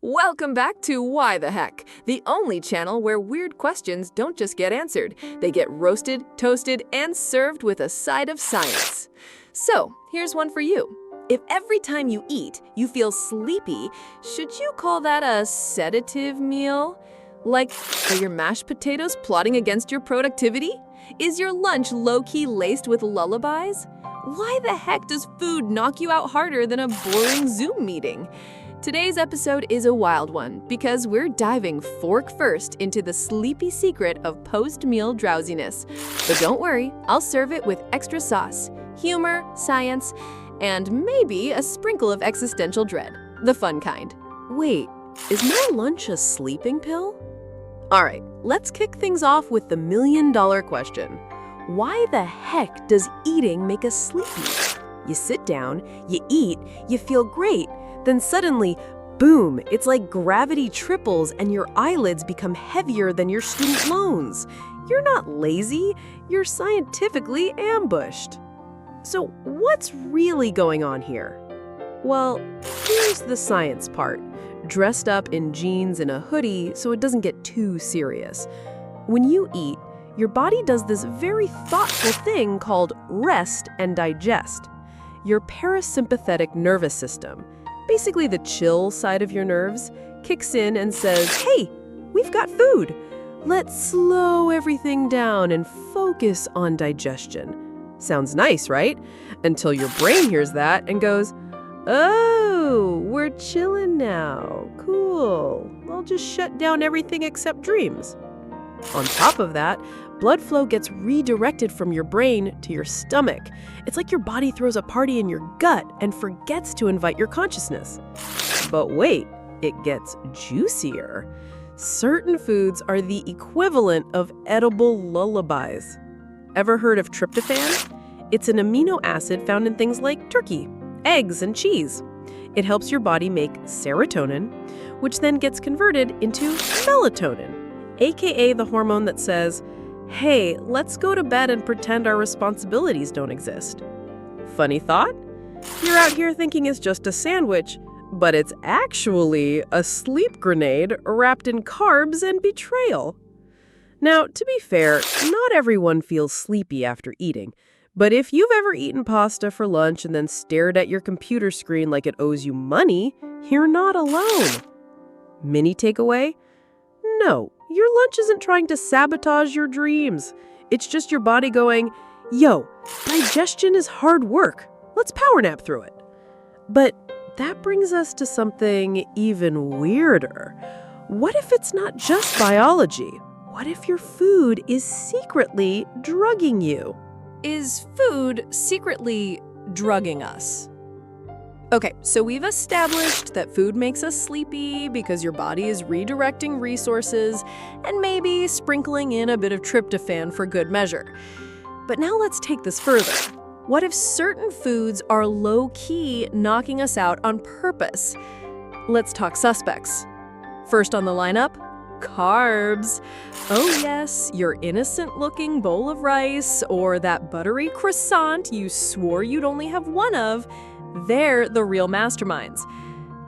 Welcome back to Why the Heck, the only channel where weird questions don't just get answered. They get roasted, toasted, and served with a side of science. So, here's one for you. If every time you eat, you feel sleepy, should you call that a sedative meal? Like, are your mashed potatoes plotting against your productivity? Is your lunch low-key laced with lullabies? Why the heck does food knock you out harder than a boring Zoom meeting? Today's episode is a wild one because we're diving fork first into the sleepy secret of post-meal drowsiness. But don't worry, I'll serve it with extra sauce, humor, science, and maybe a sprinkle of existential dread. The fun kind. Wait, is my lunch a sleeping pill? All right, let's kick things off with the million-dollar question. Why the heck does eating make us sleepy? You sit down, you eat, you feel great, then suddenly, boom, it's like gravity triples and your eyelids become heavier than your student loans. You're not lazy, you're scientifically ambushed. So what's really going on here? Well, here's the science part. Dressed up in jeans and a hoodie so it doesn't get too serious. When you eat, your body does this very thoughtful thing called rest and digest. Your parasympathetic nervous system, basically the chill side of your nerves, kicks in and says, hey, we've got food. Let's slow everything down and focus on digestion. Sounds nice, right? Until your brain hears that and goes, oh, we're chilling now. Cool. I'll just shut down everything except dreams. On top of that, blood flow gets redirected from your brain to your stomach. It's like your body throws a party in your gut and forgets to invite your consciousness. But wait, it gets juicier. Certain foods are the equivalent of edible lullabies. Ever heard of tryptophan? It's an amino acid found in things like turkey, eggs, and cheese. It helps your body make serotonin, which then gets converted into melatonin, aka the hormone that says, hey, let's go to bed and pretend our responsibilities don't exist. Funny thought? You're out here thinking it's just a sandwich, but it's actually a sleep grenade wrapped in carbs and betrayal. Now, to be fair, not everyone feels sleepy after eating, but if you've ever eaten pasta for lunch and then stared at your computer screen like it owes you money, you're not alone. Mini takeaway? No, your lunch isn't trying to sabotage your dreams. It's just your body going, yo, digestion is hard work. Let's power nap through it. But that brings us to something even weirder. What if it's not just biology? What if your food is secretly drugging you? Is food secretly drugging us? Okay, so we've established that food makes us sleepy because your body is redirecting resources and maybe sprinkling in a bit of tryptophan for good measure. But now let's take this further. What if certain foods are low-key knocking us out on purpose? Let's talk suspects. First on the lineup, carbs. Oh yes, your innocent-looking bowl of rice or that buttery croissant you swore you'd only have one of. They're the real masterminds.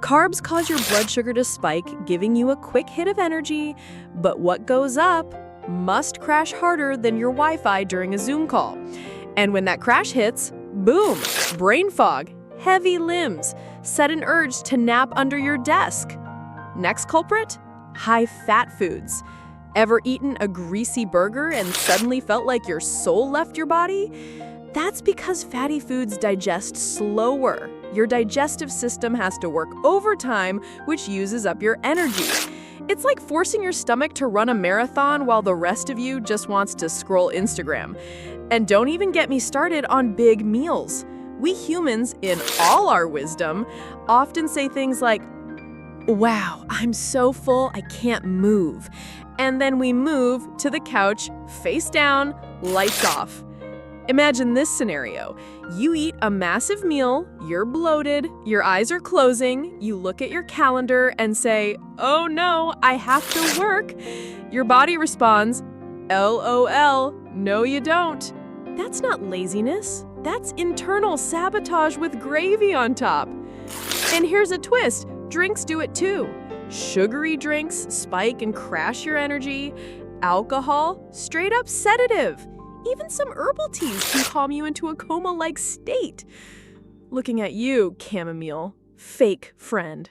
Carbs cause your blood sugar to spike, giving you a quick hit of energy, but what goes up must crash harder than your Wi-Fi during a Zoom call. And when that crash hits, boom, brain fog, heavy limbs, sudden urge to nap under your desk. Next culprit? High-fat foods. Ever eaten a greasy burger and suddenly felt like your soul left your body? That's because fatty foods digest slower. Your digestive system has to work overtime, which uses up your energy. It's like forcing your stomach to run a marathon while the rest of you just wants to scroll Instagram. And don't even get me started on big meals. We humans, in all our wisdom, often say things like, wow, I'm so full I can't move. And then we move to the couch, face down, lights off. Imagine this scenario. You eat a massive meal, you're bloated, your eyes are closing, you look at your calendar and say, oh no, I have to work. Your body responds, LOL, no you don't. That's not laziness, that's internal sabotage with gravy on top. And here's a twist, drinks do it too. Sugary drinks spike and crash your energy. Alcohol, straight up sedative. Even some herbal teas can calm you into a coma-like state. Looking at you, chamomile, fake friend.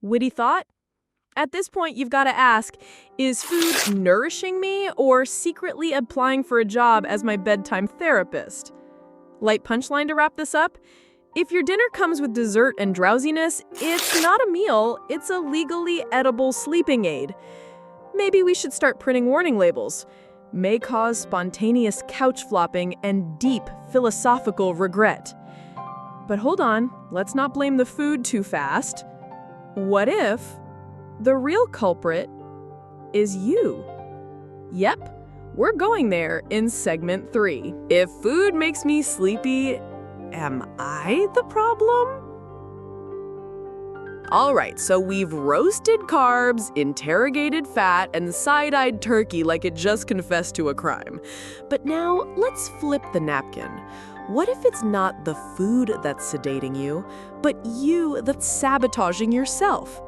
Witty thought? At this point, you've got to ask, is food nourishing me or secretly applying for a job as my bedtime therapist? Light punchline to wrap this up? If your dinner comes with dessert and drowsiness, it's not a meal, it's a legally edible sleeping aid. Maybe we should start printing warning labels. May cause spontaneous couch flopping and deep philosophical regret. But hold on, let's not blame the food too fast. What if the real culprit is you? Yep, we're going there in segment 3. If food makes me sleepy, am I the problem? All right, so we've roasted carbs, interrogated fat, and side-eyed turkey like it just confessed to a crime. But now, let's flip the napkin. What if it's not the food that's sedating you, but you that's sabotaging yourself?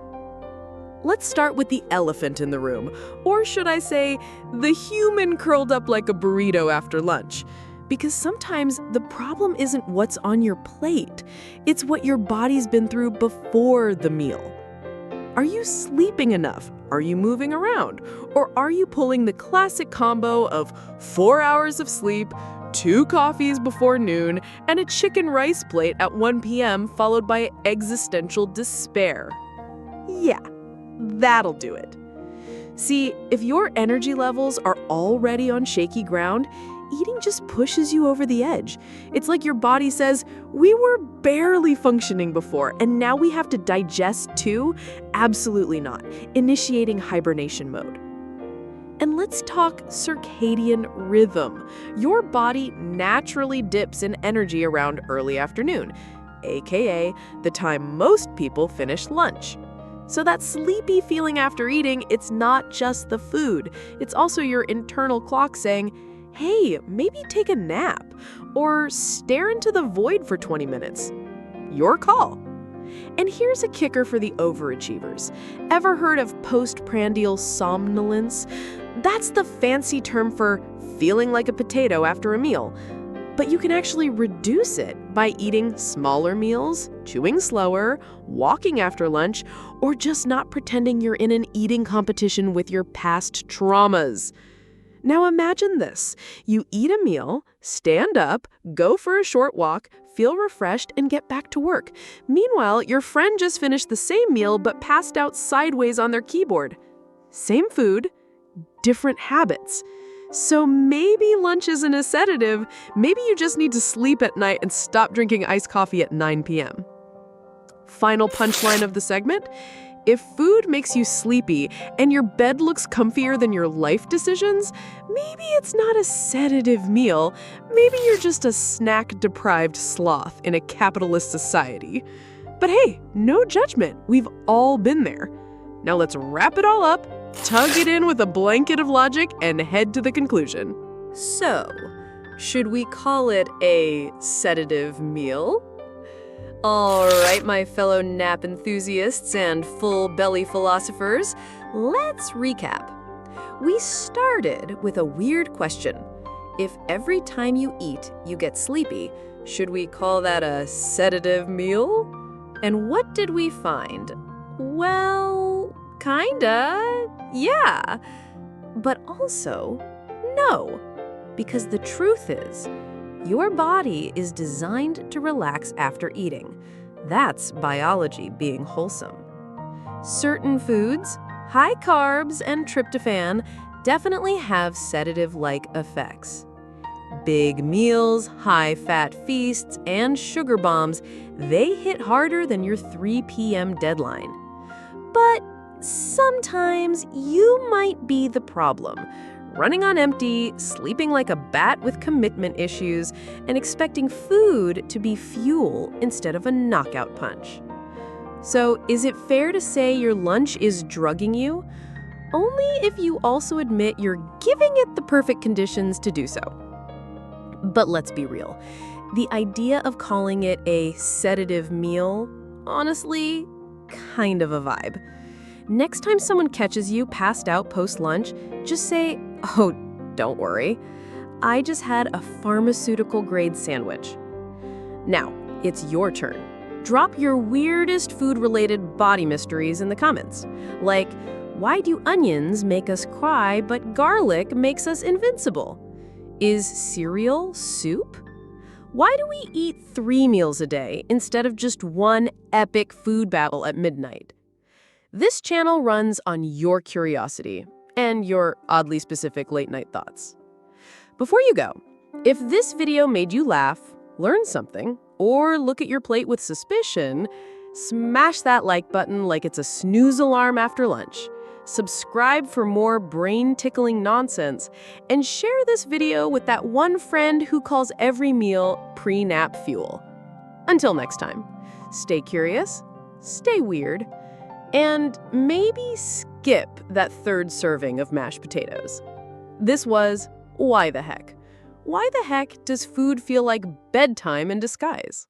Let's start with the elephant in the room, or should I say, the human curled up like a burrito after lunch. Because sometimes the problem isn't what's on your plate, it's what your body's been through before the meal. Are you sleeping enough? Are you moving around? Or are you pulling the classic combo of 4 hours of sleep, 2 coffees before noon, and a chicken rice plate at 1 p.m. followed by existential despair? Yeah, that'll do it. See, if your energy levels are already on shaky ground, eating just pushes you over the edge. It's like your body says, we were barely functioning before, and now we have to digest too? Absolutely not. Initiating hibernation mode. And let's talk circadian rhythm. Your body naturally dips in energy around early afternoon, aka the time most people finish lunch. So that sleepy feeling after eating, it's not just the food. It's also your internal clock saying, hey, maybe take a nap, or stare into the void for 20 minutes. Your call. And here's a kicker for the overachievers. Ever heard of postprandial somnolence? That's the fancy term for feeling like a potato after a meal. But you can actually reduce it by eating smaller meals, chewing slower, walking after lunch, or just not pretending you're in an eating competition with your past traumas. Now imagine this. You eat a meal, stand up, go for a short walk, feel refreshed, and get back to work. Meanwhile, your friend just finished the same meal but passed out sideways on their keyboard. Same food, different habits. So maybe lunch isn't a sedative, maybe you just need to sleep at night and stop drinking iced coffee at 9 p.m. Final punchline of the segment. If food makes you sleepy and your bed looks comfier than your life decisions, maybe it's not a sedative meal. Maybe you're just a snack-deprived sloth in a capitalist society. But hey, no judgment. We've all been there. Now let's wrap it all up, tug it in with a blanket of logic, and head to the conclusion. So, should we call it a sedative meal? All right, my fellow nap enthusiasts and full-belly philosophers, let's recap. We started with a weird question. If every time you eat, you get sleepy, should we call that a sedative meal? And what did we find? Well, kinda, yeah. But also, no. Because the truth is, your body is designed to relax after eating. That's biology being wholesome. Certain foods, high carbs and tryptophan, definitely have sedative-like effects. Big meals, high-fat feasts, and sugar bombs, they hit harder than your 3 p.m. deadline. But sometimes you might be the problem. Running on empty, sleeping like a bat with commitment issues, and expecting food to be fuel instead of a knockout punch. So, is it fair to say your lunch is drugging you? Only if you also admit you're giving it the perfect conditions to do so. But let's be real. The idea of calling it a sedative meal, honestly, kind of a vibe. Next time someone catches you passed out post-lunch, just say, "Oh, don't worry. I just had a pharmaceutical-grade sandwich." Now, it's your turn. Drop your weirdest food-related body mysteries in the comments. Like, why do onions make us cry but garlic makes us invincible? Is cereal soup? Why do we eat 3 meals a day instead of just one epic food battle at midnight? This channel runs on your curiosity and your oddly specific late-night thoughts. Before you go, if this video made you laugh, learn something, or look at your plate with suspicion, smash that like button like it's a snooze alarm after lunch. Subscribe for more brain-tickling nonsense, and share this video with that one friend who calls every meal pre-nap fuel. Until next time, stay curious, stay weird, and maybe skip that 3rd serving of mashed potatoes. This was Why the Heck? Why the heck does food feel like bedtime in disguise?